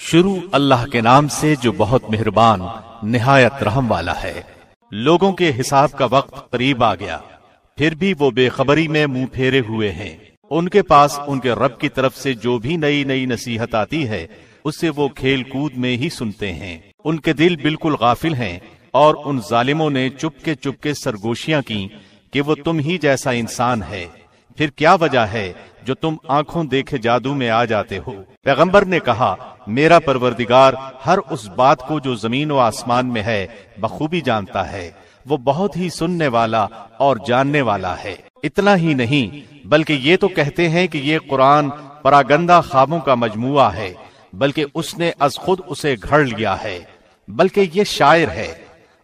شروع اللہ کے نام سے جو بہت مہربان نہایت رحم والا ہے۔ لوگوں کے حساب کا وقت قریب آ گیا، پھر بھی وہ بے خبری میں منہ پھیرے ہوئے ہیں۔ ان کے پاس ان کے رب کی طرف سے جو بھی نئی نئی نصیحت آتی ہے اسے وہ کھیل کود میں ہی سنتے ہیں۔ ان کے دل بالکل غافل ہیں، اور ان ظالموں نے چپ کے سرگوشیاں کی کہ وہ تم ہی جیسا انسان ہے، پھر کیا وجہ ہے جو تم آنکھوں دیکھے جادو میں آ جاتے ہو؟ پیغمبر نے کہا، میرا پروردگار ہر اس بات کو جو زمین و آسمان میں ہے بخوبی جانتا ہے، وہ بہت ہی سننے والا اور جاننے والا ہے۔ اتنا ہی نہیں بلکہ یہ تو کہتے ہیں کہ یہ قرآن پراگندہ خوابوں کا مجموعہ ہے، بلکہ اس نے از خود اسے گھڑ لیا ہے، بلکہ یہ شاعر ہے،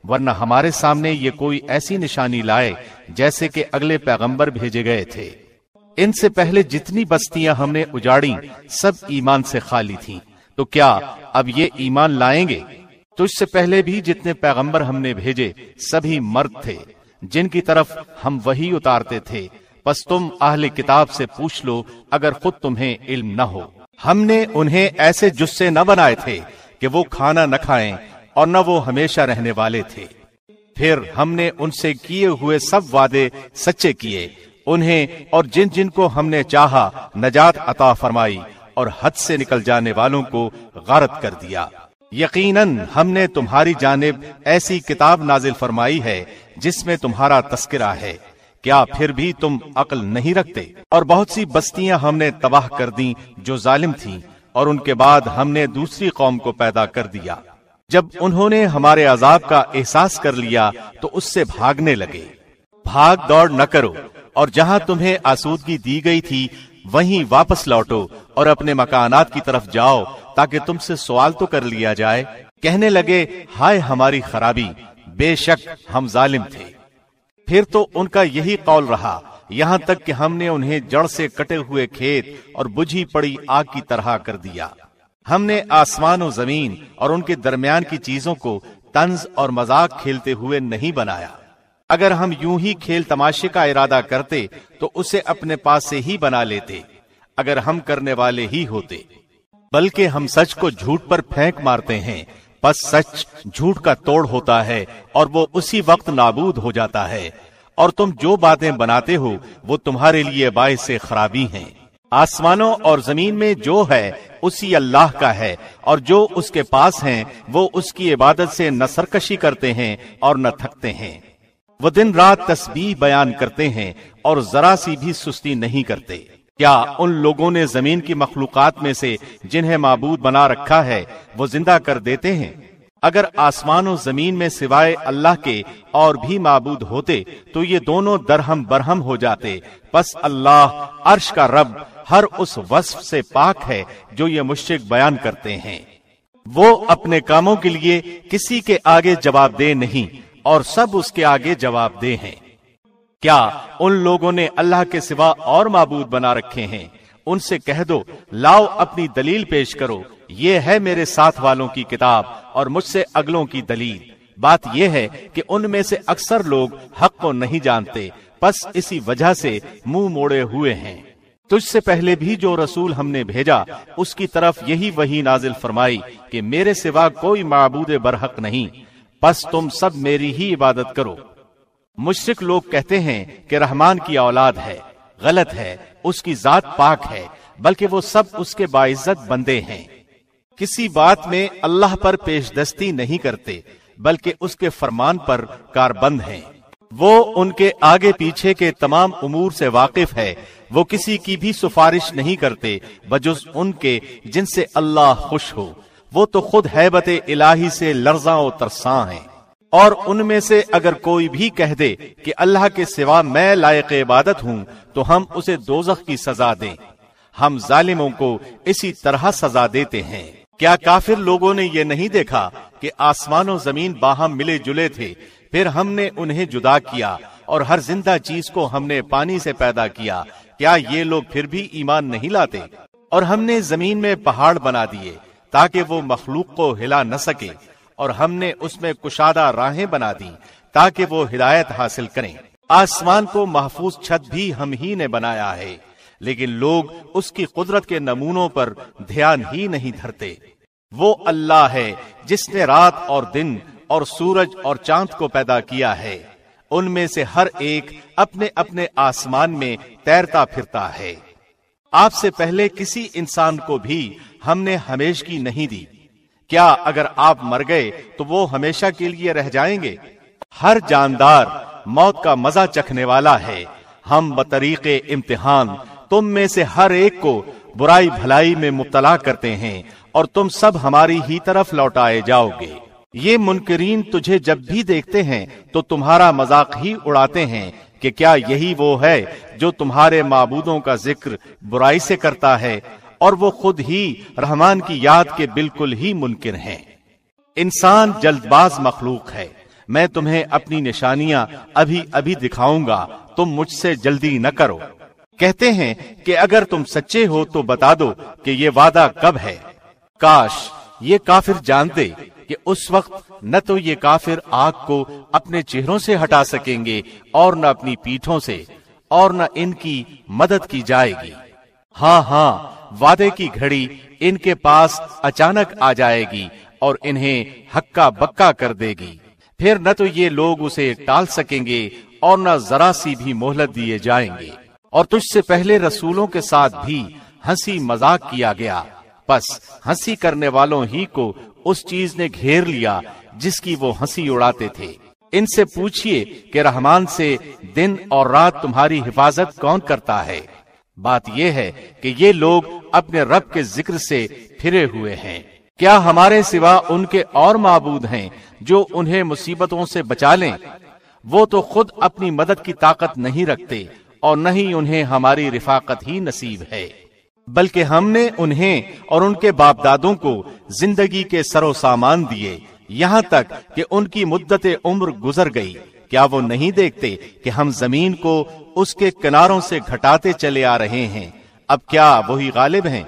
ورنہ ہمارے سامنے یہ کوئی ایسی نشانی لائے جیسے کہ اگلے پیغمبر بھیجے گئے تھے۔ ان سے پہلے جتنی بستیاں ہم نے اجاڑی سب ایمان سے خالی تھیں، تو کیا اب یہ ایمان لائیں گے؟ تو اس سے پہلے بھی جتنے پیغمبر ہم نے بھیجے سبھی مرد تھے جن کی طرف ہم وحی اتارتے تھے، پس تم اہل کتاب سے پوچھ لو اگر خود تمہیں علم نہ ہو۔ ہم نے انہیں ایسے جسے نہ بنائے تھے کہ وہ کھانا نہ کھائیں اور نہ وہ ہمیشہ رہنے والے تھے۔ پھر ہم نے ان سے کیے ہوئے سب وعدے سچے کیے، انہیں اور جن جن کو ہم نے چاہا نجات عطا فرمائی، اور حد سے نکل جانے والوں کو غارت کر دیا۔ یقیناً ہم نے تمہاری جانب ایسی کتاب نازل فرمائی ہے جس میں تمہارا تذکرہ ہے، کیا پھر بھی تم عقل نہیں رکھتے؟ اور بہت سی بستیاں ہم نے تباہ کر دیں جو ظالم تھیں، اور ان کے بعد ہم نے دوسری قوم کو پیدا کر دیا۔ جب انہوں نے ہمارے عذاب کا احساس کر لیا تو اس سے بھاگنے لگے۔ بھاگ دوڑ نہ کرو، اور جہاں تمہیں آسودگی دی گئی تھی وہیں واپس لوٹو اور اپنے مکانات کی طرف جاؤ تاکہ تم سے سوال تو کر لیا جائے۔ کہنے لگے، ہائے ہماری خرابی، بے شک ہم ظالم تھے۔ پھر تو ان کا یہی قول رہا، یہاں تک کہ ہم نے انہیں جڑ سے کٹے ہوئے کھیت اور بجھی پڑی آگ کی طرح کر دیا۔ ہم نے آسمان و زمین اور ان کے درمیان کی چیزوں کو طنز اور مذاق کھیلتے ہوئے نہیں بنایا۔ اگر ہم یوں ہی کھیل تماشے کا ارادہ کرتے تو اسے اپنے پاس سے ہی بنا لیتے، اگر ہم کرنے والے ہی ہوتے۔ بلکہ ہم سچ کو جھوٹ پر پھینک مارتے ہیں، پس سچ جھوٹ کا توڑ ہوتا ہے اور وہ اسی وقت نابود ہو جاتا ہے، اور تم جو باتیں بناتے ہو وہ تمہارے لیے باعث خرابی ہیں۔ آسمانوں اور زمین میں جو ہے اسی اللہ کا ہے، اور جو اس کے پاس ہیں وہ اس کی عبادت سے نہ سرکشی کرتے ہیں اور نہ تھکتے ہیں۔ وہ دن رات تسبیح بیان کرتے ہیں اور ذرا سی بھی سستی نہیں کرتے۔ کیا ان لوگوں نے زمین کی مخلوقات میں سے جنہیں معبود بنا رکھا ہے وہ زندہ کر دیتے ہیں؟ اگر آسمان و زمین میں سوائے اللہ کے اور بھی معبود ہوتے تو یہ دونوں درہم برہم ہو جاتے۔ پس اللہ عرش کا رب ہر اس وصف سے پاک ہے جو یہ مشرک بیان کرتے ہیں۔ وہ اپنے کاموں کے لیے کسی کے آگے جواب دہ نہیں، اور سب اس کے آگے جواب دہ ہیں۔ کیا ان لوگوں نے اللہ کے سوا اور معبود بنا رکھے ہیں؟ ان سے کہہ دو، لاؤ اپنی دلیل پیش کرو، یہ ہے میرے ساتھ والوں کی کتاب اور مجھ سے اگلوں کی دلیل۔ بات یہ ہے کہ ان میں سے اکثر لوگ حق کو نہیں جانتے، پس اسی وجہ سے منہ موڑے ہوئے ہیں۔ تجھ سے پہلے بھی جو رسول ہم نے بھیجا اس کی طرف یہی وحی نازل فرمائی کہ میرے سوا کوئی معبود برحق نہیں، پس تم سب میری ہی عبادت کرو۔ مشرک لوگ کہتے ہیں کہ رحمان کی اولاد ہے، غلط ہے، اس کی ذات پاک ہے، بلکہ وہ سب اس کے باعزت بندے ہیں۔ کسی بات میں اللہ پر پیش دستی نہیں کرتے بلکہ اس کے فرمان پر کاربند ہیں۔ وہ ان کے آگے پیچھے کے تمام امور سے واقف ہے، وہ کسی کی بھی سفارش نہیں کرتے بجز ان کے جن سے اللہ خوش ہو۔ وہ تو خود ہیبت الہی سے لرزاں و ترساں ہیں۔ اور ان میں سے اگر کوئی بھی کہہ دے کہ اللہ کے سوا میں لائق عبادت ہوں تو ہم اسے دوزخ کی سزا دیں۔ ہم ظالموں کو اسی طرح سزا دیتے ہیں۔ کیا کافر لوگوں نے یہ نہیں دیکھا کہ آسمان و زمین باہم ملے جلے تھے، پھر ہم نے انہیں جدا کیا، اور ہر زندہ چیز کو ہم نے پانی سے پیدا کیا؟ کیا یہ لوگ پھر بھی ایمان نہیں لاتے؟ اور ہم نے زمین میں پہاڑ بنا دیے تاکہ وہ مخلوق کو ہلا نہ سکے، اور ہم نے اس میں کشادہ راہیں بنا دی تاکہ وہ ہدایت حاصل کریں۔ آسمان کو محفوظ چھت بھی ہم ہی نے بنایا ہے، لیکن لوگ اس کی قدرت کے نمونوں پر دھیان ہی نہیں دھرتے۔ وہ اللہ ہے جس نے رات اور دن اور سورج اور چاند کو پیدا کیا ہے، ان میں سے ہر ایک اپنے اپنے آسمان میں تیرتا پھرتا ہے۔ آپ سے پہلے کسی انسان کو بھی ہم نے ہمیشگی نہیں دی، کیا اگر آپ مر گئے تو وہ ہمیشہ کے لیے رہ جائیں گے؟ ہر جاندار موت کا مزہ چکھنے والا ہے۔ ہم بطریق امتحان تم میں سے ہر ایک کو برائی بھلائی میں مبتلا کرتے ہیں، اور تم سب ہماری ہی طرف لوٹائے جاؤ گے۔ یہ منکرین تجھے جب بھی دیکھتے ہیں تو تمہارا مذاق ہی اڑاتے ہیں کہ کیا یہی وہ ہے جو تمہارے معبودوں کا ذکر برائی سے کرتا ہے، اور وہ خود ہی رحمان کی یاد کے بالکل ہی منکر ہیں۔ انسان جلد باز مخلوق ہے، میں تمہیں اپنی نشانیاں ابھی ابھی دکھاؤں گا، تم مجھ سے جلدی نہ کرو۔ کہتے ہیں کہ اگر تم سچے ہو تو بتا دو کہ یہ وعدہ کب ہے۔ کاش یہ کافر جانتے کہ اس وقت نہ تو یہ کافر آگ کو اپنے چہروں سے ہٹا سکیں گے اور نہ اپنی پیٹھوں سے، اور نہ ان کی مدد کی جائے گی۔ ہاں ہاں، وعدے کی گھڑی ان کے پاس اچانک آ جائے گی اور انہیں ہکا بکا کر دے گی، پھر نہ تو یہ لوگ اسے ٹال سکیں گے اور نہ ذرا سی بھی مہلت دیے جائیں گے۔ اور تجھ سے پہلے رسولوں کے ساتھ بھی ہنسی مذاق کیا گیا، پس ہنسی کرنے والوں ہی کو اس چیز نے گھیر لیا جس کی وہ ہنسی اڑاتے تھے۔ ان سے پوچھئے کہ رحمان سے دن اور رات تمہاری حفاظت کون کرتا ہے؟ بات یہ ہے کہ یہ لوگ اپنے رب کے ذکر سے پھرے ہوئے ہیں۔ کیا ہمارے سوا ان کے اور معبود ہیں جو انہیں مصیبتوں سے بچا لیں؟ وہ تو خود اپنی مدد کی طاقت نہیں رکھتے، اور نہ ہی انہیں ہماری رفاقت ہی نصیب ہے، بلکہ ہم نے انہیں اور ان کے باپ دادوں کو زندگی کے سر و سامان دیے، یہاں تک کہ ان کی مدت عمر گزر گئی۔ کیا وہ نہیں دیکھتے کہ ہم زمین کو اس کے کناروں سے گھٹاتے چلے آ رہے ہیں؟ اب کیا وہی غالب ہیں؟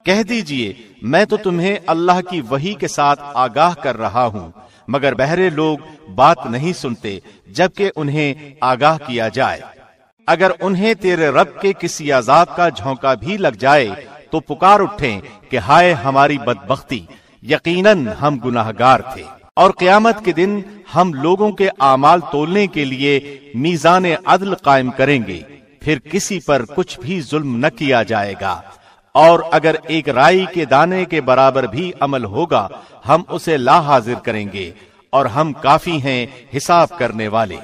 کہہ دیجئے میں تو تمہیں اللہ کی وحی کے ساتھ آگاہ کر رہا ہوں، مگر بہرے لوگ بات نہیں سنتے جبکہ انہیں آگاہ کیا جائے۔ اگر انہیں تیرے رب کے کسی عذاب کا جھونکا بھی لگ جائے تو پکار اٹھیں کہ ہائے ہماری بدبختی، یقیناً ہم گناہگار تھے۔ اور قیامت کے دن ہم لوگوں کے اعمال تولنے کے لیے میزان عدل قائم کریں گے، پھر کسی پر کچھ بھی ظلم نہ کیا جائے گا، اور اگر ایک رائی کے دانے کے برابر بھی عمل ہوگا ہم اسے لا حاضر کریں گے، اور ہم کافی ہیں حساب کرنے والے۔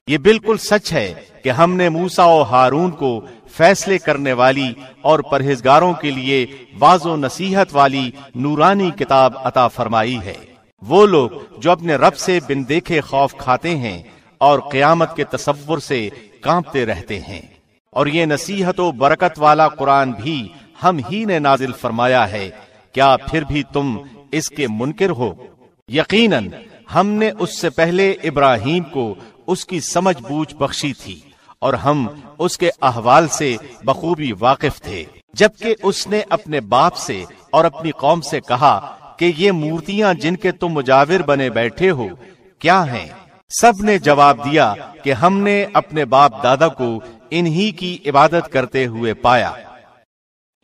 یہ بالکل سچ ہے کہ ہم نے موسیٰ و ہارون کو فیصلے کرنے والی اور پرہیزگاروں کے لیے واعظ و نصیحت والی نورانی کتاب عطا فرمائی ہے۔ وہ لوگ جو اپنے رب سے بن دیکھے خوف کھاتے ہیں اور قیامت کے تصور سے کانپتے رہتے ہیں۔ اور یہ نصیحت و برکت والا قرآن بھی ہم ہی نے نازل فرمایا ہے، کیا پھر بھی تم اس کے منکر ہو؟ یقیناً ہم نے اس سے پہلے ابراہیم کو اس کی سمجھ بوجھ بخشی تھی، اور ہم اس کے احوال سے بخوبی واقف تھے، جبکہ اس نے اپنے باپ سے اور اپنی قوم سے کہا کہ یہ مورتیاں جن کے تم مجاور بنے بیٹھے ہو کیا ہیں؟ سب نے جواب دیا کہ ہم نے اپنے باپ دادا کو انہی کی عبادت کرتے ہوئے پایا۔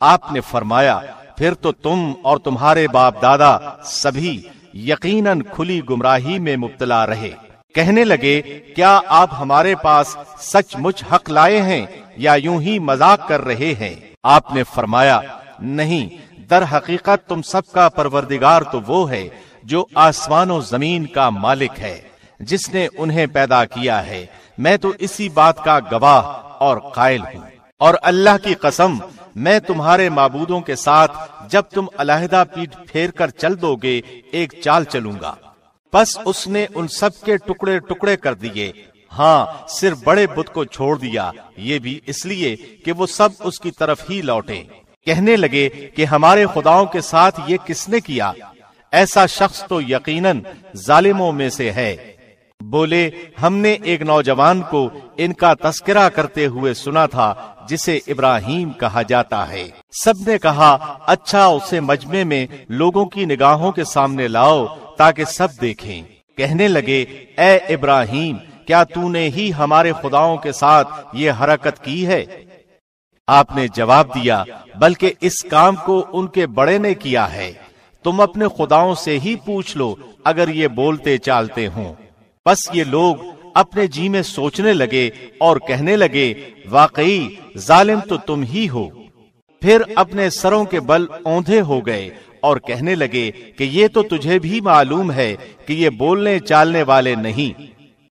آپ نے فرمایا پھر تو تم اور تمہارے باپ دادا سبھی یقیناً کھلی گمراہی میں مبتلا رہے۔ کہنے لگے کیا آپ ہمارے پاس سچ مچ حق لائے ہیں یا یوں ہی مذاق کر رہے ہیں؟ آپ نے فرمایا نہیں، در حقیقت تم سب کا پروردگار تو وہ ہے جو آسمان و زمین کا مالک ہے، جس نے انہیں پیدا کیا ہے، میں تو اسی بات کا گواہ اور قائل ہوں۔ اور اللہ کی قسم میں تمہارے معبودوں کے ساتھ جب تم علیحدہ پیٹھ پھیر کر چل دو گے ایک چال چلوں گا۔ پس اس نے ان سب کے ٹکڑے ٹکڑے کر دیے، ہاں صرف بڑے بت کو چھوڑ دیا، یہ بھی اس لیے کہ وہ سب اس کی طرف ہی لوٹے۔ کہنے لگے کہ ہمارے خداؤں کے ساتھ یہ کس نے کیا؟ ایسا شخص تو یقیناً ظالموں میں سے ہے۔ بولے ہم نے ایک نوجوان کو ان کا تذکرہ کرتے ہوئے سنا تھا جسے ابراہیم کہا جاتا ہے۔ سب نے کہا اچھا اسے مجمع میں لوگوں کی نگاہوں کے سامنے لاؤ تاکہ سب دیکھیں۔ کہنے لگے اے ابراہیم کیا تو نے ہی ہمارے خداؤں کے ساتھ یہ حرکت کی ہے؟ آپ نے جواب دیا بلکہ اس کام کو ان کے بڑے نے کیا ہے۔ تم اپنے خداؤں سے ہی پوچھ لو اگر یہ بولتے چالتے ہوں۔ بس یہ لوگ اپنے جی میں سوچنے لگے اور کہنے لگے واقعی ظالم تو تم ہی ہو۔ پھر اپنے سروں کے بل اوندھے ہو گئے اور کہنے لگے کہ یہ تو تجھے بھی معلوم ہے کہ یہ بولنے چالنے والے نہیں۔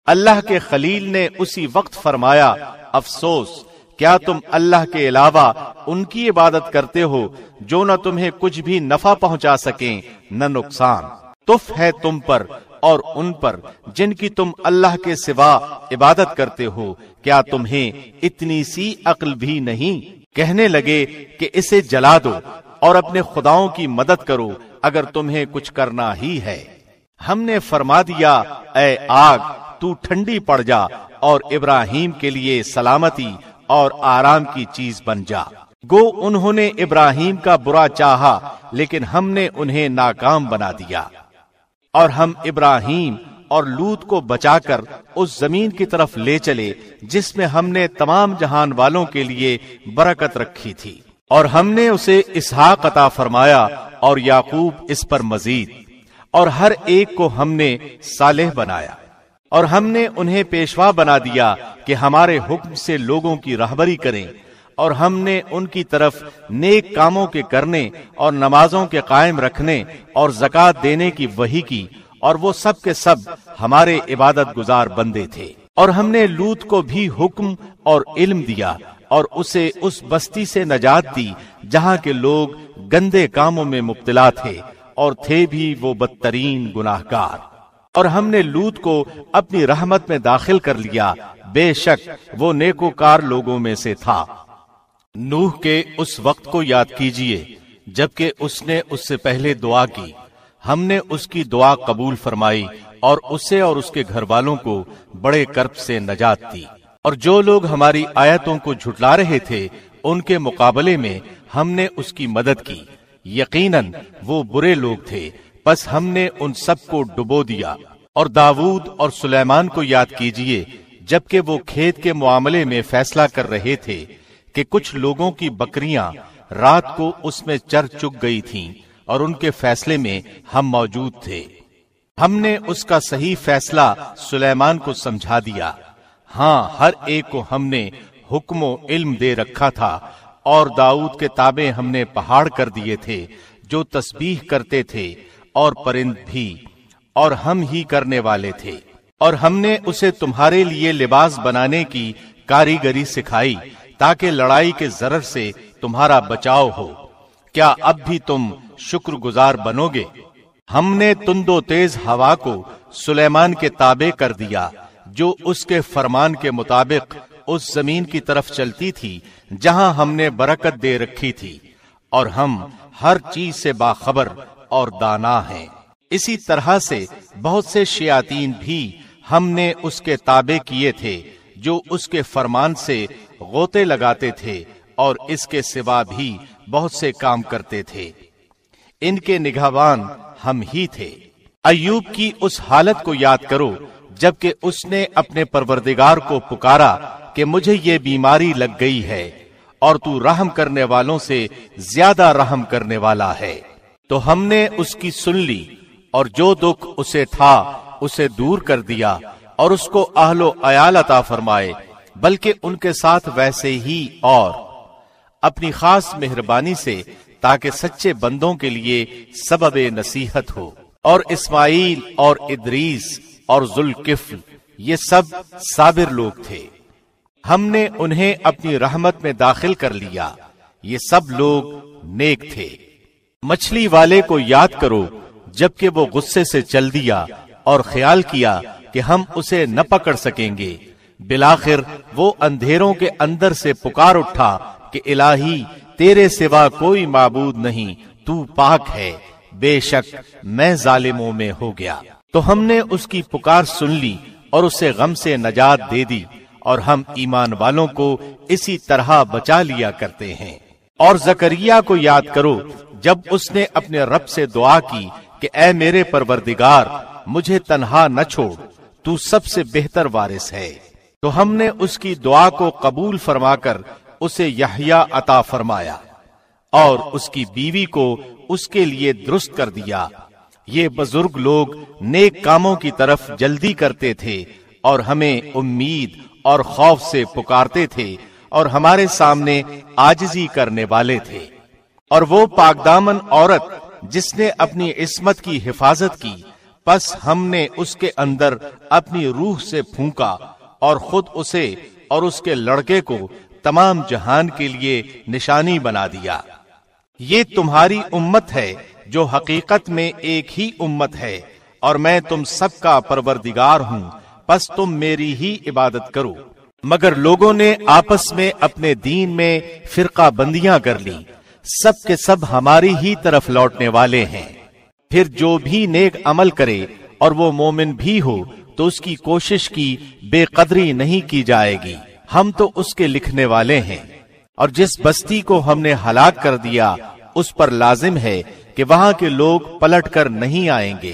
اللہ کے خلیل نے اسی وقت فرمایا افسوس، کیا تم اللہ کے علاوہ ان کی عبادت کرتے ہو جو نہ تمہیں کچھ بھی نفع پہنچا سکیں نہ نقصان؟ تف ہے تم پر اور ان پر جن کی تم اللہ کے سوا عبادت کرتے ہو، کیا تمہیں اتنی سی عقل بھی نہیں؟ کہنے لگے کہ اسے جلا دو اور اپنے خداؤں کی مدد کرو اگر تمہیں کچھ کرنا ہی ہے۔ ہم نے فرما دیا اے آگ تو ٹھنڈی پڑ جا اور ابراہیم کے لیے سلامتی اور آرام کی چیز بن جا۔ گو انہوں نے ابراہیم کا برا چاہا لیکن ہم نے انہیں ناکام بنا دیا، اور ہم ابراہیم اور لوط کو بچا کر اس زمین کی طرف لے چلے جس میں ہم نے تمام جہان والوں کے لیے برکت رکھی تھی، اور ہم نے اسے اسحاق عطا فرمایا اور یعقوب اس پر مزید، اور ہر ایک کو ہم نے صالح بنایا، اور ہم نے انہیں پیشوا بنا دیا کہ ہمارے حکم سے لوگوں کی رہبری کریں، اور ہم نے ان کی طرف نیک کاموں کے کرنے اور نمازوں کے قائم رکھنے اور زکوٰۃ دینے کی وحی کی، اور وہ سب کے سب ہمارے عبادت گزار بندے تھے۔ اور ہم نے لوط کو بھی حکم اور علم دیا اور اسے اس بستی سے نجات دی جہاں کے لوگ گندے کاموں میں مبتلا تھے اور تھے بھی وہ بدترین گناہگار۔ اور ہم نے لوط کو اپنی رحمت میں داخل کر لیا، بے شک وہ نیکوکار لوگوں میں سے تھا۔ نوح کے اس وقت کو یاد کیجئے جبکہ اس نے اس سے پہلے دعا کی، ہم نے اس کی دعا قبول فرمائی اور اسے اور اس کے گھر والوں کو بڑے کرب سے نجات دی۔ اور جو لوگ ہماری آیتوں کو جھٹلا رہے تھے ان کے مقابلے میں ہم نے اس کی مدد کی، یقیناً وہ برے لوگ تھے، پس ہم نے ان سب کو ڈبو دیا۔ اور داؤد اور سلیمان کو یاد کیجئے جبکہ وہ کھیت کے معاملے میں فیصلہ کر رہے تھے کہ کچھ لوگوں کی بکریاں رات کو اس میں چر چگ گئی تھیں اور ان کے فیصلے میں ہم موجود تھے۔ ہم نے اس کا صحیح فیصلہ سلیمان کو سمجھا دیا۔ ہاں، ہر ایک کو ہم نے حکم و علم دے رکھا تھا، اور داؤد کے تابع ہم نے پہاڑ کر دیے تھے جو تسبیح کرتے تھے، اور پرند بھی، اور ہم ہی کرنے والے تھے۔ اور ہم نے اسے تمہارے لیے لباس بنانے کی کاریگری سکھائی تاکہ لڑائی کے ضرر سے تمہارا بچاؤ ہو۔ کیا اب بھی تم شکر گزار بنو گے؟ ہم نے تند و تیز ہوا کو سلیمان کے تابع کر دیا جو اس کے فرمان کے مطابق اس زمین کی طرف چلتی تھی جہاں ہم نے برکت دے رکھی تھی، اور ہم ہر چیز سے باخبر اور دانا ہیں۔ اسی طرح سے بہت سے شیاطین بھی ہم نے اس کے تابع کیے تھے جو اس کے فرمان سے غوطے لگاتے تھے اور اس کے سوا بھی بہت سے کام کرتے تھے۔ ان کے نگہبان ہم ہی تھے۔ ایوب کی اس حالت کو یاد کرو جبکہ اس نے اپنے پروردگار کو پکارا کہ مجھے یہ بیماری لگ گئی ہے اور تو رحم کرنے والوں سے زیادہ رحم کرنے والا ہے۔ تو ہم نے اس کی سن لی اور جو دکھ اسے تھا اسے دور کر دیا، اور اس کو اہل و عیال عطا فرمائے، بلکہ ان کے ساتھ ویسے ہی اور اپنی خاص مہربانی سے، تاکہ سچے بندوں کے لیے سبب نصیحت ہو۔ اور اسماعیل اور ادریس اور ذوالکفل یہ سب صابر لوگ تھے، ہم نے انہیں اپنی رحمت میں داخل کر لیا، یہ سب لوگ نیک تھے۔ مچھلی والے کو یاد کرو جبکہ وہ غصے سے چل دیا اور خیال کیا کہ ہم اسے نہ پکڑ سکیں گے، بالآخر وہ اندھیروں کے اندر سے پکار اٹھا کہ الہی تیرے سوا کوئی معبود نہیں، تو پاک ہے، بے شک میں ظالموں میں ہو گیا۔ تو ہم نے اس کی پکار سن لی اور اسے غم سے نجات دے دی، اور ہم ایمان والوں کو اسی طرح بچا لیا کرتے ہیں۔ اور زکریا کو یاد کرو جب اس نے اپنے رب سے دعا کی کہ اے میرے پروردگار مجھے تنہا نہ چھوڑ، تو سب سے بہتر وارث ہے۔ تو ہم نے اس کی دعا کو قبول فرما کر اسے یحییٰ عطا فرمایا، اور اس کی بیوی کو اس کے لیے درست کر دیا۔ یہ بزرگ لوگ نیک کاموں کی طرف جلدی کرتے تھے اور ہمیں امید اور خوف سے پکارتے تھے اور ہمارے سامنے عاجزی کرنے والے تھے۔ اور وہ پاک دامن عورت جس نے اپنی عصمت کی حفاظت کی، پس ہم نے اس کے اندر اپنی روح سے پھونکا اور خود اسے اور اس کے لڑکے کو تمام جہان کے لیے نشانی بنا دیا۔ یہ تمہاری امت ہے جو حقیقت میں ایک ہی امت ہے، اور میں تم سب کا پروردگار ہوں، پس تم میری ہی عبادت کرو۔ مگر لوگوں نے آپس میں اپنے دین میں فرقہ بندیاں کر لی، سب کے سب ہماری ہی طرف لوٹنے والے ہیں۔ پھر جو بھی نیک عمل کرے اور وہ مومن بھی ہو تو اس کی کوشش کی بے قدری نہیں کی جائے گی، ہم تو اس کے لکھنے والے ہیں۔ اور جس بستی کو ہم نے ہلاک کر دیا اس پر لازم ہے کہ وہاں کے لوگ پلٹ کر نہیں آئیں گے،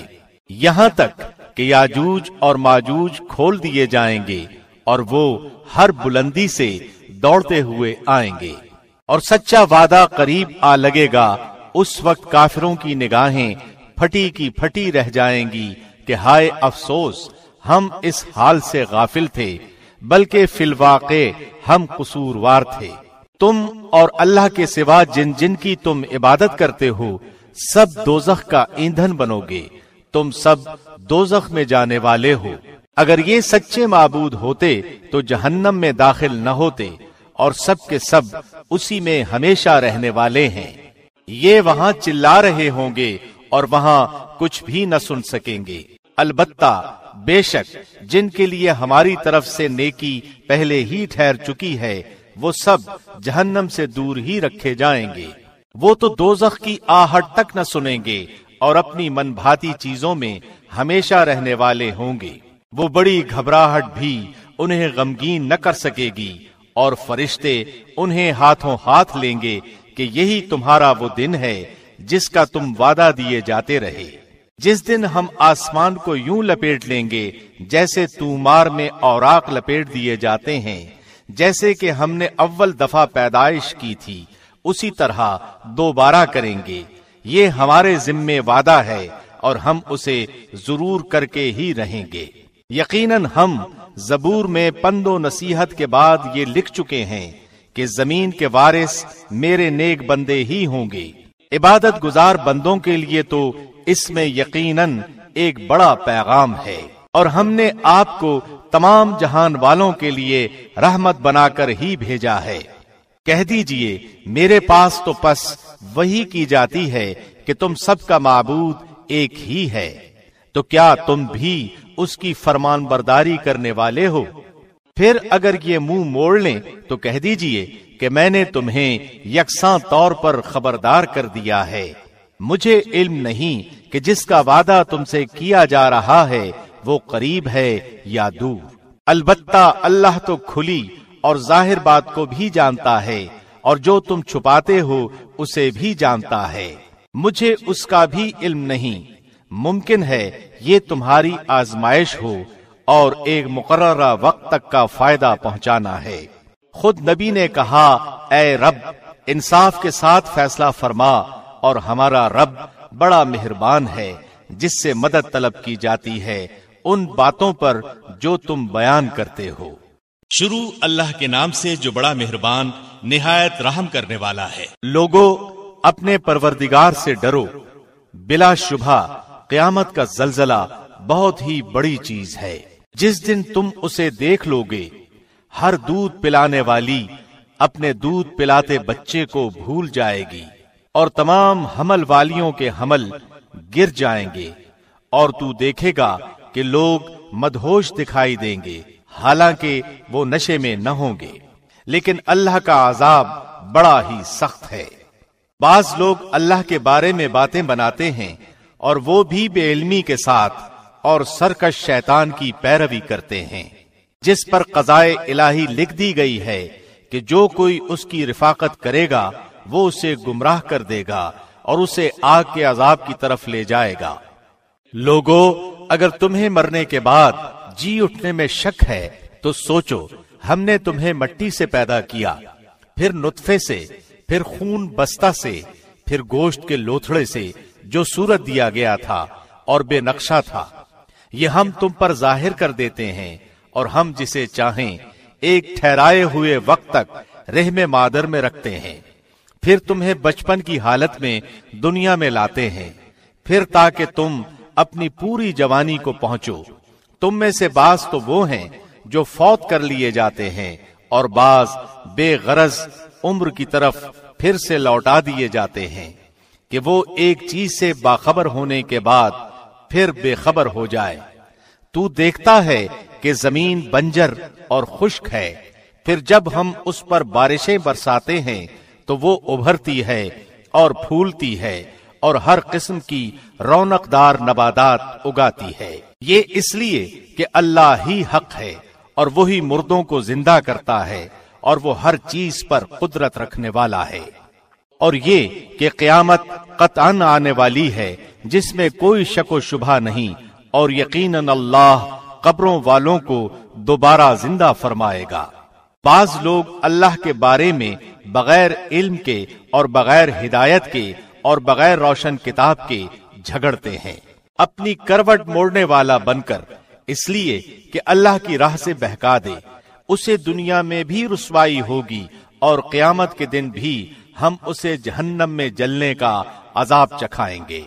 یہاں تک کہ یاجوج اور ماجوج کھول دیے جائیں گے اور وہ ہر بلندی سے دوڑتے ہوئے آئیں گے۔ اور سچا وعدہ قریب آ لگے گا، اس وقت کافروں کی نگاہیں پھٹی کی پھٹی رہ جائیں گی کہ ہائے افسوس، ہم اس حال سے غافل تھے، بلکہ فی الواقع ہم قصوروار تھے۔ تم اور اللہ کے سوا جن جن کی تم عبادت کرتے ہو سب دوزخ کا ایندھن بنو گے، تم سب دوزخ میں جانے والے ہو۔ اگر یہ سچے معبود ہوتے تو جہنم میں داخل نہ ہوتے، اور سب کے سب اسی میں ہمیشہ رہنے والے ہیں۔ یہ وہاں چلا رہے ہوں گے اور وہاں کچھ بھی نہ سن سکیں گے۔ البتہ بے شک جن کے لیے ہماری طرف سے نیکی پہلے ہی ٹھہر چکی ہے وہ سب جہنم سے دور ہی رکھے جائیں گے۔ وہ تو دوزخ کی آہٹ تک نہ سنیں گے اور اپنی من بھاتی چیزوں میں ہمیشہ رہنے والے ہوں گے۔ وہ بڑی گھبراہٹ بھی انہیں غمگین نہ کر سکے گی، اور فرشتے انہیں ہاتھوں ہاتھ لیں گے کہ یہی تمہارا وہ دن ہے جس کا تم وعدہ دیے جاتے رہے، جس دن ہم آسمان کو یوں لپیٹ لیں گے جیسے تومار میں اوراق لپیٹ دیے جاتے ہیں، جیسے کہ ہم نے اول دفعہ پیدائش کی تھی اسی طرح دوبارہ کریں گے۔ یہ ہمارے ذمے وعدہ ہے اور ہم اسے ضرور کر کے ہی رہیں گے۔ یقیناً ہم زبور میں پند و نصیحت کے بعد یہ لکھ چکے ہیں کہ زمین کے وارث میرے نیک بندے ہی ہوں گے۔ عبادت گزار بندوں کے لیے تو اس میں یقیناً ایک بڑا پیغام ہے، اور ہم نے آپ کو تمام جہان والوں کے لیے رحمت بنا کر ہی بھیجا ہے۔ کہہ دیجئے میرے پاس تو پس وہی کی جاتی ہے کہ تم سب کا معبود ایک ہی ہے، تو کیا تم بھی اس کی فرمان برداری کرنے والے ہو؟ پھر اگر یہ منہ موڑ لیں تو کہہ دیجئے کہ میں نے تمہیں یکساں طور پر خبردار کر دیا ہے۔ مجھے علم نہیں کہ جس کا وعدہ تم سے کیا جا رہا ہے وہ قریب ہے یا دور۔ البتہ اللہ تو کھلی اور ظاہر بات کو بھی جانتا ہے، اور جو تم چھپاتے ہو اسے بھی جانتا ہے۔ مجھے اس کا بھی علم نہیں۔ ممکن ہے یہ تمہاری آزمائش ہو اور ایک مقررہ وقت تک کا فائدہ پہنچانا ہے۔ خود نبی نے کہا، اے رب انصاف کے ساتھ فیصلہ فرما، اور ہمارا رب بڑا مہربان ہے جس سے مدد طلب کی جاتی ہے ان باتوں پر جو تم بیان کرتے ہو۔ شروع اللہ کے نام سے جو بڑا مہربان نہایت رحم کرنے والا ہے۔ لوگو اپنے پروردگار سے ڈرو، بلا شبہ قیامت کا زلزلہ بہت ہی بڑی چیز ہے۔ جس دن تم اسے دیکھ لو گے، ہر دودھ پلانے والی اپنے دودھ پلاتے بچے کو بھول جائے گی، اور تمام حمل والیوں کے حمل گر جائیں گے، اور تو دیکھے گا کہ لوگ مدہوش دکھائی دیں گے، حالانکہ وہ نشے میں نہ ہوں گے، لیکن اللہ کا عذاب بڑا ہی سخت ہے۔ بعض لوگ اللہ کے بارے میں باتیں بناتے ہیں اور وہ بھی بے علمی کے ساتھ، اور سرکش شیطان کی پیروی کرتے ہیں، جس پر قضائے الہی لکھ دی گئی ہے کہ جو کوئی اس کی رفاقت کرے گا وہ اسے گمراہ کر دے گا اور اسے آگ کے عذاب کی طرف لے جائے گا۔ لوگو اگر تمہیں مرنے کے بعد جی اٹھنے میں شک ہے تو سوچو، ہم نے تمہیں مٹی سے پیدا کیا، پھر نطفے سے، پھر خون بستہ سے، پھر گوشت کے لوتھڑے سے جو صورت دیا گیا تھا اور بے نقشہ تھا، یہ ہم تم پر ظاہر کر دیتے ہیں، اور ہم جسے چاہیں ایک ٹھہرائے ہوئے وقت تک رحم مادر میں رکھتے ہیں، پھر تمہیں بچپن کی حالت میں دنیا میں لاتے ہیں، پھر تاکہ تم اپنی پوری جوانی کو پہنچو۔ تم میں سے بعض تو وہ ہیں جو فوت کر لیے جاتے ہیں، اور بعض بے غرض عمر کی طرف پھر سے لوٹا دیے جاتے ہیں کہ وہ ایک چیز سے باخبر ہونے کے بعد پھر بے خبر ہو جائے۔ تو دیکھتا ہے کہ زمین بنجر اور خشک ہے، پھر جب ہم اس پر بارشیں برساتے ہیں تو وہ ابھرتی ہے اور پھولتی ہے اور ہر قسم کی رونق دار نباتات اگاتی ہے۔ یہ اس لیے کہ اللہ ہی حق ہے، اور وہی مردوں کو زندہ کرتا ہے، اور وہ ہر چیز پر قدرت رکھنے والا ہے۔ اور یہ کہ قیامت قطعاً آنے والی ہے جس میں کوئی شک و شبہ نہیں، اور یقیناً اللہ قبروں والوں کو دوبارہ زندہ فرمائے گا۔ بعض لوگ اللہ کے بارے میں بغیر علم کے اور بغیر ہدایت کے اور بغیر روشن کتاب کے جھگڑتے ہیں، اپنی کروٹ موڑنے والا بن کر، اس لیے کہ اللہ کی راہ سے بہکا دے۔ اسے دنیا میں بھی رسوائی ہوگی، اور قیامت کے دن بھی ہم اسے جہنم میں جلنے کا عذاب چکھائیں گے۔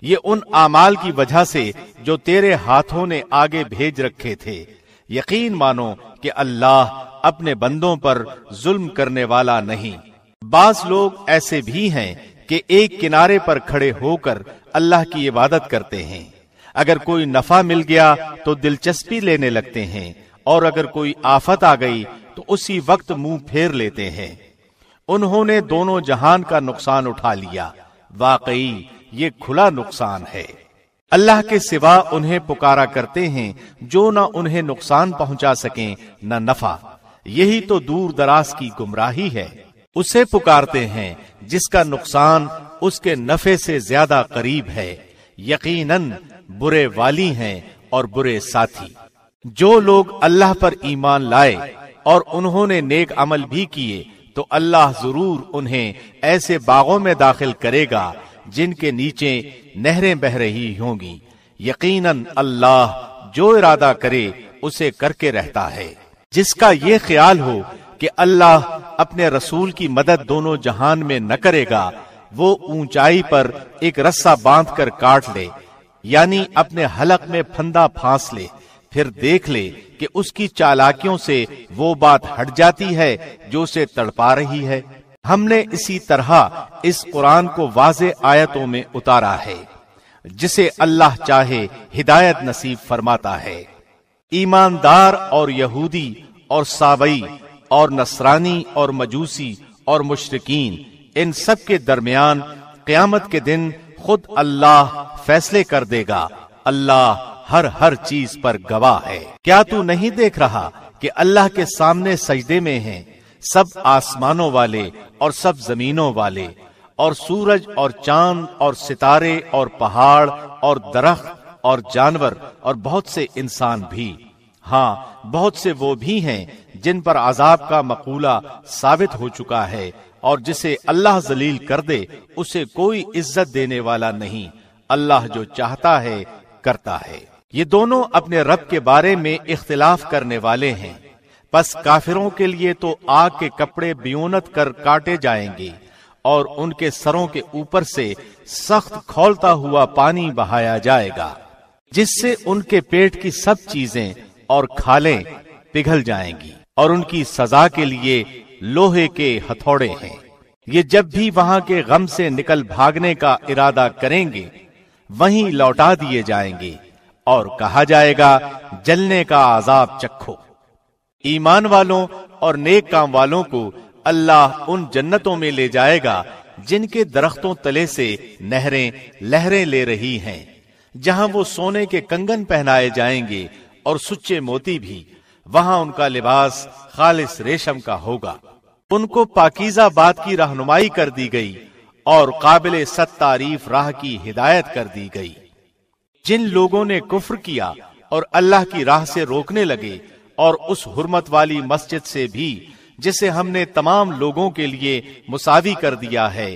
یہ ان اعمال کی وجہ سے جو تیرے ہاتھوں نے آگے بھیج رکھے تھے۔ یقین مانو کہ اللہ اپنے بندوں پر ظلم کرنے والا نہیں۔ بعض لوگ ایسے بھی ہیں کہ ایک کنارے پر کھڑے ہو کر اللہ کی عبادت کرتے ہیں، اگر کوئی نفع مل گیا تو دلچسپی لینے لگتے ہیں، اور اگر کوئی آفت آ گئی تو اسی وقت منہ پھیر لیتے ہیں۔ انہوں نے دونوں جہان کا نقصان اٹھا لیا، واقعی یہ کھلا نقصان ہے۔ اللہ کے سوا انہیں پکارا کرتے ہیں جو نہ انہیں نقصان پہنچا سکیں نہ نفع، یہی تو دور دراز کی گمراہی ہے۔ اسے پکارتے ہیں جس کا نقصان اس کے نفع سے زیادہ قریب ہے، یقیناً برے والی ہیں اور برے ساتھی۔ جو لوگ اللہ پر ایمان لائے اور انہوں نے نیک عمل بھی کیے تو اللہ ضرور انہیں ایسے باغوں میں داخل کرے گا جن کے نیچے نہریں بہ رہی ہوں گی۔ یقیناً اللہ جو ارادہ کرے اسے کر کے رہتا ہے۔ جس کا یہ خیال ہو کہ اللہ اپنے رسول کی مدد دونوں جہان میں نہ کرے گا، وہ اونچائی پر ایک رسہ باندھ کر کاٹ لے، یعنی اپنے حلق میں پھندا پھانس لے، پھر دیکھ لے کہ اس کی چالاکیوں سے وہ بات ہٹ جاتی ہے جو اسے تڑپا رہی ہے۔ ہم نے اسی طرح اس قرآن کو واضح آیتوں میں اتارا ہے، جسے اللہ چاہے ہدایت نصیب فرماتا ہے۔ ایماندار اور یہودی اور سابئی اور نصرانی اور مجوسی اور مشرکین، ان سب کے درمیان قیامت کے دن خود اللہ فیصلے کر دے گا۔ اللہ ہر چیز پر گواہ ہے۔ کیا تو نہیں دیکھ رہا کہ اللہ کے سامنے سجدے میں ہیں سب آسمانوں والے اور سب زمینوں والے، اور سورج اور چاند اور ستارے اور پہاڑ اور درخت اور جانور اور بہت سے انسان بھی؟ ہاں، بہت سے وہ بھی ہیں جن پر عذاب کا مقولہ ثابت ہو چکا ہے، اور جسے اللہ ذلیل کر دے اسے کوئی عزت دینے والا نہیں۔ اللہ جو چاہتا ہے کرتا ہے۔ یہ دونوں اپنے رب کے بارے میں اختلاف کرنے والے ہیں، پس کافروں کے لیے تو آگ کے کپڑے بیونت کر کاٹے جائیں گے، اور ان کے سروں کے اوپر سے سخت کھولتا ہوا پانی بہایا جائے گا، جس سے ان کے پیٹ کی سب چیزیں اور کھالیں پگھل جائیں گی، اور ان کی سزا کے لیے لوہے کے ہتھوڑے ہیں۔ یہ جب بھی وہاں کے غم سے نکل بھاگنے کا ارادہ کریں گے وہیں لوٹا دیے جائیں گے، اور کہا جائے گا جلنے کا عذاب چکھو۔ ایمان والوں اور نیک کام والوں کو اللہ ان جنتوں میں لے جائے گا جن کے درختوں تلے سے نہریں لہریں لے رہی ہیں، جہاں وہ سونے کے کنگن پہنائے جائیں گے اور سچے موتی بھی۔ وہاں ان کا لباس خالص ریشم کا ہوگا۔ ان کو پاکیزہ بات کی رہنمائی کر دی گئی اور قابل ست تعریف راہ کی ہدایت کر دی گئی۔ جن لوگوں نے کفر کیا اور اللہ کی راہ سے روکنے لگے، اور اس حرمت والی مسجد سے بھی جسے ہم نے تمام لوگوں کے لیے مساوی کر دیا ہے،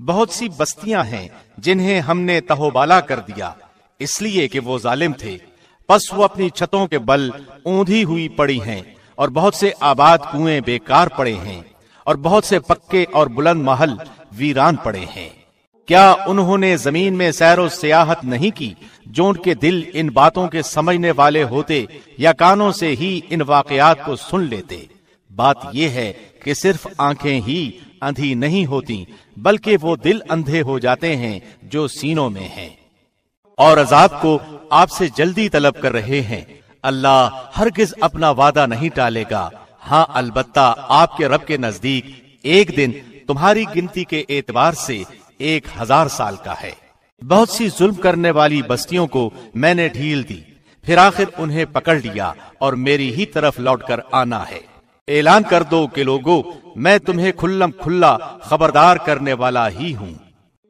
بہت سی بستیاں ہیں جنہیں ہم نے تہوبالا کر دیا اس لیے کہ وہ ظالم تھے، پس وہ اپنی چھتوں کے بل اوندھی ہوئی پڑی ہیں، اور بہت سے آباد کنویں بیکار پڑے ہیں، اور بہت سے پکے اور بلند محل ویران پڑے ہیں۔ کیا انہوں نے زمین میں سیر و سیاحت نہیں کی جو ان کے دل ان باتوں کے سمجھنے والے ہوتے یا کانوں سے ہی ان واقعات کو سن لیتے؟ بات یہ ہے کہ صرف آنکھیں ہی اندھی نہیں ہوتی بلکہ وہ دل اندھے ہو جاتے ہیں جو سینوں میں ہیں، اور عذاب کو آپ سے جلدی طلب کر رہے ہیں۔ اللہ ہرگز اپنا وعدہ نہیں ٹالے گا، ہاں البتہ آپ کے رب کے نزدیک ایک دن تمہاری گنتی کے اعتبار سے 1000 سال کا ہے۔ بہت سی ظلم کرنے والی بستیوں کو میں نے ڈھیل دی، پھر آخر انہیں پکڑ لیا اور میری ہی طرف لوٹ کر آنا ہے۔ اعلان کر دو کہ لوگو، میں تمہیں کھلم کھلا خبردار کرنے والا ہی ہوں۔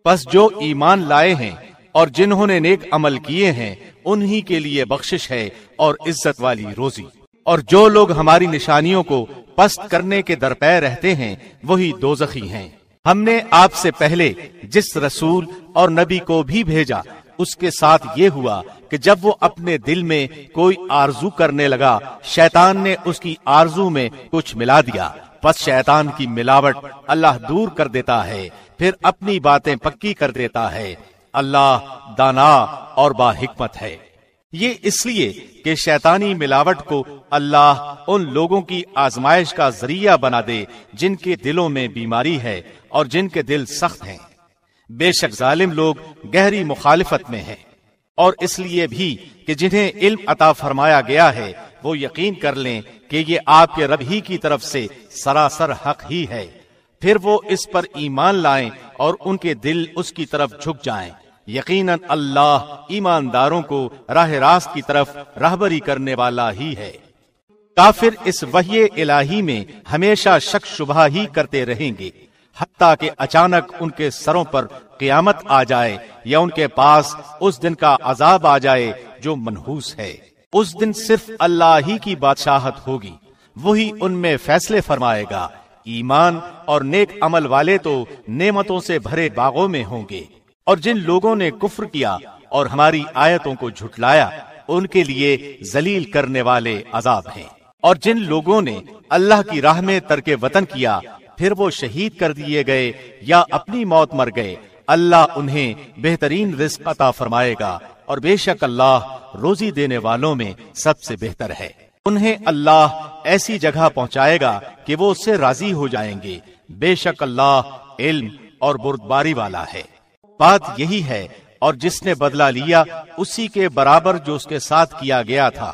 پس جو ایمان لائے ہیں اور جنہوں نے نیک عمل کیے ہیں انہی کے لیے بخشش ہے اور عزت والی روزی، اور جو لوگ ہماری نشانیوں کو پست کرنے کے درپے رہتے ہیں وہی دوزخی ہیں۔ ہم نے آپ سے پہلے جس رسول اور نبی کو بھی بھیجا اس کے ساتھ یہ ہوا کہ جب وہ اپنے دل میں کوئی آرزو کرنے لگا شیطان نے اس کی آرزو میں کچھ ملا دیا، پس شیطان کی ملاوٹ اللہ دور کر دیتا ہے، پھر اپنی باتیں پکی کر دیتا ہے۔ اللہ دانا اور با حکمت ہے۔ یہ اس لیے کہ شیطانی ملاوٹ کو اللہ ان لوگوں کی آزمائش کا ذریعہ بنا دے جن کے دلوں میں بیماری ہے اور جن کے دل سخت ہیں۔ بے شک ظالم لوگ گہری مخالفت میں ہیں، اور اس لیے بھی کہ جنہیں علم عطا فرمایا گیا ہے وہ یقین کر لیں کہ یہ آپ کے رب ہی کی طرف سے سراسر حق ہی ہے، پھر وہ اس پر ایمان لائیں اور ان کے دل اس کی طرف جھک جائیں۔ یقیناً اللہ ایمانداروں کو راہ راست کی طرف راہبری کرنے والا ہی ہے۔ کافر اس وحی الہی میں ہمیشہ شک شبہ ہی کرتے رہیں گے حتیٰ کہ اچانک ان کے سروں پر قیامت آ جائے یا ان کے پاس اس دن کا عذاب آ جائے جو منحوس ہے۔ اس دن صرف اللہ ہی کی بادشاہت ہوگی، وہی ان میں فیصلے فرمائے گا۔ ایمان اور نیک عمل والے تو نعمتوں سے بھرے باغوں میں ہوں گے، اور جن لوگوں نے کفر کیا اور ہماری آیتوں کو جھٹلایا ان کے لیے ذلیل کرنے والے عذاب ہیں۔ اور جن لوگوں نے اللہ کی راہ میں ترک وطن کیا پھر وہ شہید کر دیے گئے یا اپنی موت مر گئے، اللہ انہیں بہترین رزق عطا فرمائے گا، اور بے شک اللہ روزی دینے والوں میں سب سے بہتر ہے۔ انہیں اللہ ایسی جگہ پہنچائے گا کہ وہ اس سے راضی ہو جائیں گے، بے شک اللہ علم اور بردباری والا ہے۔ بات یہی ہے، اور جس نے بدلہ لیا اسی کے برابر جو اس کے ساتھ کیا گیا تھا،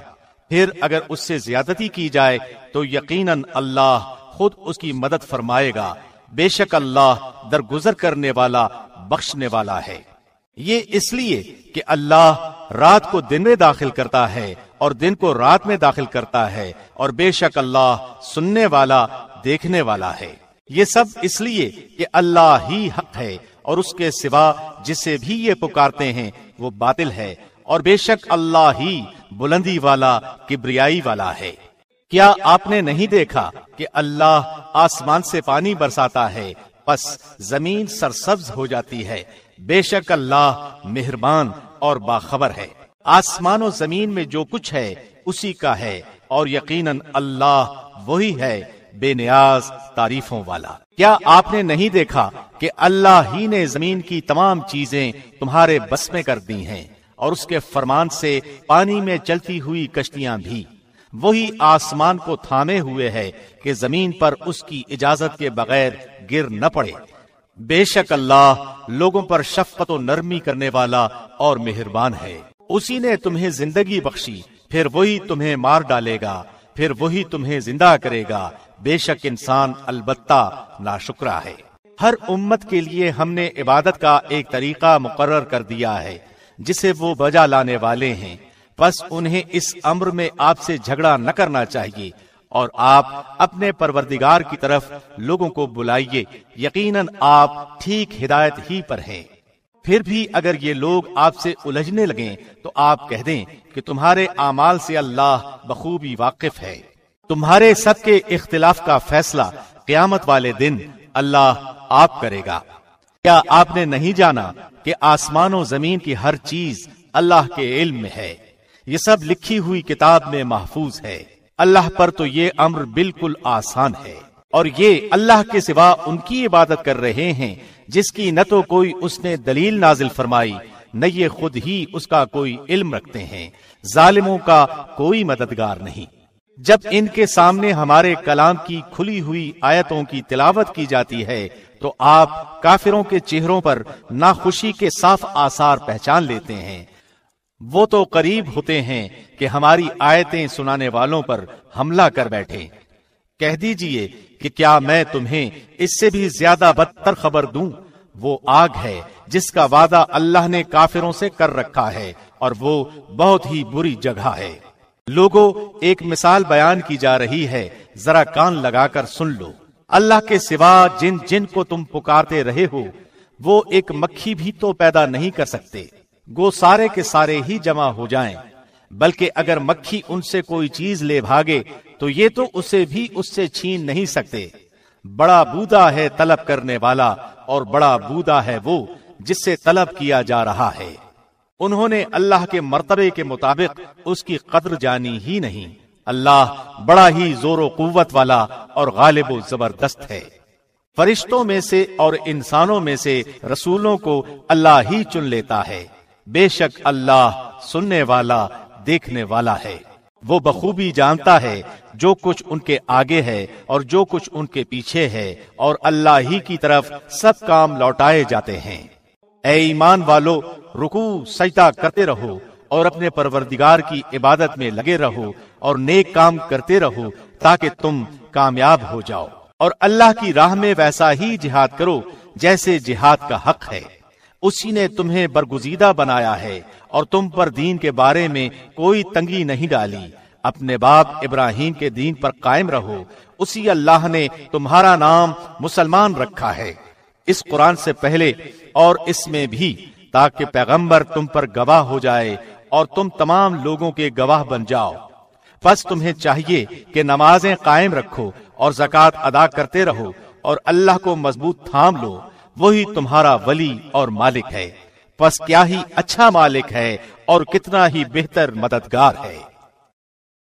پھر اگر اس سے زیادتی کی جائے تو یقیناً اللہ خود اس کی مدد فرمائے گا، بے شک اللہ درگزر کرنے والا بخشنے والا ہے۔ یہ اس لیے کہ اللہ رات کو دن میں داخل کرتا ہے اور دن کو رات میں داخل کرتا ہے، اور بے شک اللہ سننے والا دیکھنے والا ہے۔ یہ سب اس لیے کہ اللہ ہی حق ہے اور اس کے سوا جسے بھی یہ پکارتے ہیں وہ باطل ہے، اور بے شک اللہ ہی بلندی والا کبریائی والا ہے۔ کیا آپ نے نہیں دیکھا کہ اللہ آسمان سے پانی برساتا ہے پس زمین سرسبز ہو جاتی ہے؟ بے شک اللہ مہربان اور باخبر ہے۔ آسمان و زمین میں جو کچھ ہے اسی کا ہے، اور یقیناً اللہ وہی ہے بے نیاز تعریفوں والا۔ کیا آپ نے نہیں دیکھا کہ اللہ ہی نے زمین کی تمام چیزیں تمہارے بس میں کر دی ہیں، اور اس کے فرمان سے پانی میں چلتی ہوئی کشتیاں بھی؟ وہی آسمان کو تھامے ہوئے ہے کہ زمین پر اس کی اجازت کے بغیر گر نہ پڑے۔ بے شک اللہ لوگوں پر شفقت و نرمی کرنے والا اور مہربان ہے۔ اسی نے تمہیں زندگی بخشی، پھر وہی تمہیں مار ڈالے گا، پھر وہی تمہیں زندہ کرے گا، بے شک انسان البتہ ناشکرا ہے۔ ہر امت کے لیے ہم نے عبادت کا ایک طریقہ مقرر کر دیا ہے جسے وہ بجا لانے والے ہیں، بس انہیں اس امر میں آپ سے جھگڑا نہ کرنا چاہیے، اور آپ اپنے پروردگار کی طرف لوگوں کو بلائیے، یقیناً آپ ٹھیک ہدایت ہی پر ہیں۔ پھر بھی اگر یہ لوگ آپ سے الجھنے لگیں تو آپ کہہ دیں کہ تمہارے اعمال سے اللہ بخوبی واقف ہے۔ تمہارے سب کے اختلاف کا فیصلہ قیامت والے دن اللہ آپ کرے گا۔ کیا آپ نے نہیں جانا کہ آسمان و زمین کی ہر چیز اللہ کے علم میں ہے؟ یہ سب لکھی ہوئی کتاب میں محفوظ ہے۔ اللہ پر تو یہ امر بالکل آسان ہے، اور یہ اللہ کے سوا ان کی عبادت کر رہے ہیں جس کی نہ تو کوئی اس نے دلیل نازل فرمائی، نہ یہ خود ہی اس کا کوئی علم رکھتے ہیں۔ ظالموں کا کوئی مددگار نہیں۔ جب ان کے سامنے ہمارے کلام کی کھلی ہوئی آیتوں کی تلاوت کی جاتی ہے تو آپ کافروں کے چہروں پر ناخوشی کے صاف آثار پہچان لیتے ہیں۔ وہ تو قریب ہوتے ہیں کہ ہماری آیتیں سنانے والوں پر حملہ کر بیٹھے۔ کہہ دیجئے کہ کیا میں تمہیں اس سے بھی زیادہ بدتر خبر دوں؟ وہ آگ ہے جس کا وعدہ اللہ نے کافروں سے کر رکھا ہے، اور وہ بہت ہی بری جگہ ہے۔ لوگوں، ایک مثال بیان کی جا رہی ہے، ذرا کان لگا کر سن لو۔ اللہ کے سوا جن جن کو تم پکارتے رہے ہو وہ ایک مکھی بھی تو پیدا نہیں کر سکتے، گو سارے کے سارے ہی جمع ہو جائیں، بلکہ اگر مکھی ان سے کوئی چیز لے بھاگے تو یہ تو اسے بھی اس سے چھین نہیں سکتے۔ بڑا بودا ہے طلب کرنے والا، اور بڑا بودا ہے وہ جس سے طلب کیا جا رہا ہے۔ انہوں نے اللہ کے مرتبے کے مطابق اس کی قدر جانی ہی نہیں۔ اللہ بڑا ہی زور و قوت والا اور غالب و زبردست ہے۔ فرشتوں میں سے اور انسانوں میں سے رسولوں کو اللہ ہی چن لیتا ہے۔ بے شک اللہ سننے والا، دیکھنے والا ہے۔ وہ بخوبی جانتا ہے جو کچھ ان کے آگے ہے اور جو کچھ ان کے پیچھے ہے، اور اللہ ہی کی طرف سب کام لوٹائے جاتے ہیں۔ اے ایمان والو، رکوع سجدہ کرتے رہو اور اپنے پروردگار کی عبادت میں لگے رہو اور نیک کام کرتے رہو تاکہ تم کامیاب ہو جاؤ، اور اللہ کی راہ میں ویسا ہی جہاد کرو جیسے جہاد کا حق ہے۔ اسی نے تمہیں برگزیدہ بنایا ہے اور تم پر دین کے بارے میں کوئی تنگی نہیں ڈالی۔ اپنے باپ ابراہیم کے دین پر قائم رہو، اسی اللہ نے تمہارا نام مسلمان رکھا ہے اس قرآن سے پہلے اور اس میں بھی، تاکہ پیغمبر تم پر گواہ ہو جائے اور تم تمام لوگوں کے گواہ بن جاؤ۔ پس تمہیں چاہیے کہ نمازیں قائم رکھو اور زکوٰۃ ادا کرتے رہو اور اللہ کو مضبوط تھام لو، وہی تمہارا ولی اور مالک ہے۔ پس کیا ہی اچھا مالک ہے اور کتنا ہی بہتر مددگار ہے۔